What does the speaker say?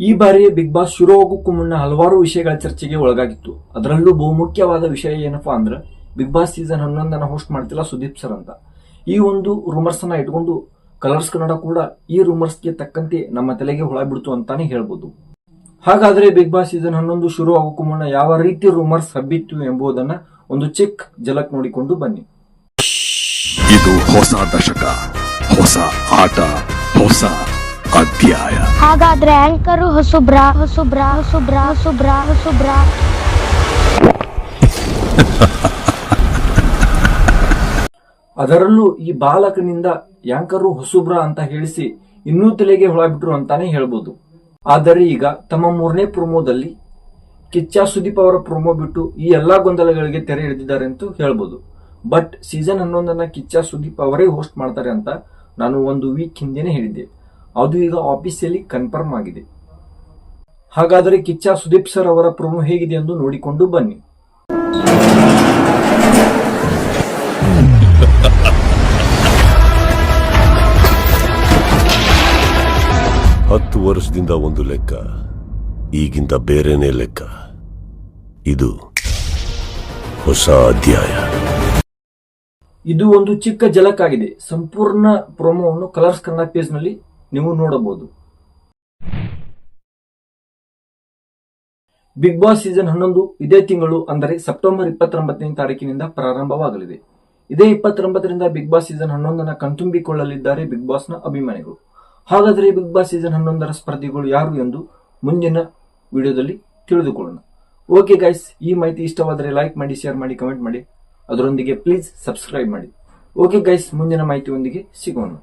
ಈ ಬಾರಿಯ big boss ಶುರು ಹೋಗೋಕ್ಕೂ ಮುನ್ನ ಹಲವಾರು ವಿಷಯಗಳ ಚರ್ಚೆಗೆ ಒಳಗಾಗಿತ್ತು. ಅದರಲ್ಲೂ ಬಹುಮುಖ್ಯವಾದ ವಿಷಯ ಏನಪ್ಪಾ ಅಂದ್ರೆ ಬಿಗ್ ಬಾಸ್ ಸೀಸನ್ 11 ಹೋಸ್ಟ್ ಮಾಡ್ತಿಲ್ಲ ಸುದೀಪ್ ಸರ್ ಅಂತ. ಈ ಒಂದು ರೂಮರ್ಸ್ ಅನ್ನ ಇಟ್ಕೊಂಡು ಕಲರ್ಸ್ ಕನ್ನಡ ಕೂಡ ಈ ರೂಮರ್ಸ್ಗೆ ತಕ್ಕಂತೆ ನಮ್ಮ ತಲೆಗೆ ಹುಳ ಬಿಡ್ತು ಅಂತಾನೆ ಹೇಳ್ಬೋದು. ಹಾಗಾದ್ರೆ ಬಿಗ್ ಬಾಸ್ ಸೀಸನ್ 11 ಶುರು ಆಗೋಕ್ಕೂ ಮುನ್ನ ಯಾವ ರೀತಿ ರೂಮರ್ಸ್ ಹಬ್ಬಿತ್ತು ಎಂಬುದನ್ನ ಒಂದು ಚಿಕ್ಕ ಝಲಕ್ ನೋಡಿಕೊಂಡು ಬನ್ನಿ. ಇದು ಹೊಸ ದಶಕ, ಹೊಸ ಆಟ, ಹೊಸ ಅಧ್ಯಾಯ. ಹಾಗಾದ್ರೆ ಆಂಕರು ಹೊಸುಬ್ರಾ. ಅದರಲ್ಲೂ ಈ ಬಾಲಕನಿಂದ ಯಾಂಕರು ಹೊಸುಬ್ರಾ ಅಂತ ಹೇಳಿಸಿ ಇನ್ನೂ ತಲೆಗೆ ಹುಳ ಬಿಟ್ರು ಅಂತಾನೆ ಹೇಳ್ಬೋದು. ಆದರೆ ಈಗ ತಮ್ಮ 3ನೇ ಪ್ರೊಮೋದಲ್ಲಿ ಕಿಚ್ಚ ಸುದೀಪ್ ಅವರ ಪ್ರೊಮೋ ಬಿಟ್ಟು ಈ ಎಲ್ಲಾ ಗೊಂದಲಗಳಿಗೆ ತೆರೆ ಹಿಡಿದಿದ್ದಾರೆ ಅಂತ ಹೇಳ್ಬೋದು. ಬಟ್ ಸೀಸನ್ 11 ಕಿಚ್ಚ ಸುದೀಪ್ ಅವರೇ ಹೋಸ್ಟ್ ಮಾಡ್ತಾರೆ ಅಂತ ನಾನು ಒಂದು ವೀಕ್ ಹಿಂದೆನೆ ಹೇಳಿದ್ದೆ. ಅದು ಈಗ ಆಫೀಸಿಯಲಿ ಕನ್ಫರ್ಮ್ ಆಗಿದೆ. ಹಾಗಾದರೆ ಕಿಚ್ಚ ಸುದೀಪ್ ಸರ್ ಅವರ ಪ್ರೊಮೋ ಹೇಗಿದೆ ಎಂದು ನೋಡಿಕೊಂಡು ಬನ್ನಿ. ಹತ್ತು ವರ್ಷದಿಂದ ಒಂದು ಲೆಕ್ಕ, ಈಗಿಂತ ಬೇರೆನೇ ಲೆಕ್ಕ. ಇದು ಹೊಸ ಅಧ್ಯಾಯ. ಇದು ಒಂದು ಚಿಕ್ಕ ಝಲಕ್ ಆಗಿದೆ. ಸಂಪೂರ್ಣ ಪ್ರೊಮೋವನ್ನು ಕಲರ್ಸ್ ಕನ್ನಡ ಪೇಜ್ ನಲ್ಲಿ ನೀವು ನೋಡಬಹುದು. ಬಿಗ್ ಬಾಸ್ ಸೀಸನ್ 11 ಇದೇ ತಿಂಗಳು ಅಂದರೆ ಸೆಪ್ಟೆಂಬರ್ 29ನೇ ತಾರೀಕಿನಿಂದ ಪ್ರಾರಂಭವಾಗಲಿದೆ. ಇದೇ 29ರಿಂದ ಬಿಗ್ ಬಾಸ್ ಸೀಸನ್ 11 ಕಣ್ತುಂಬಿಕೊಳ್ಳಲಿದ್ದಾರೆ ಬಿಗ್ ಬಾಸ್ ನ ಅಭಿಮಾನಿಗಳು. ಹಾಗಾದರೆ ಬಿಗ್ ಬಾಸ್ ಸೀಸನ್ 11 ಸ್ಪರ್ಧಿಗಳು ಯಾರು ಎಂದು ಮುಂದಿನ ವಿಡಿಯೋದಲ್ಲಿ ತಿಳಿದುಕೊಳ್ಳೋಣ. ಓಕೆ ಗೈಸ್, ಈ ಮಾಹಿತಿ ಇಷ್ಟವಾದರೆ ಲೈಕ್ ಮಾಡಿ, ಶೇರ್ ಮಾಡಿ, ಕಮೆಂಟ್ ಮಾಡಿ. ಅದರೊಂದಿಗೆ ಪ್ಲೀಸ್ ಸಬ್ಸ್ಕ್ರೈಬ್ ಮಾಡಿ. ಓಕೆ ಗೈಸ್, ಮುಂದಿನ ಮಾಹಿತಿಯೊಂದಿಗೆ ಸಿಗೋಣ.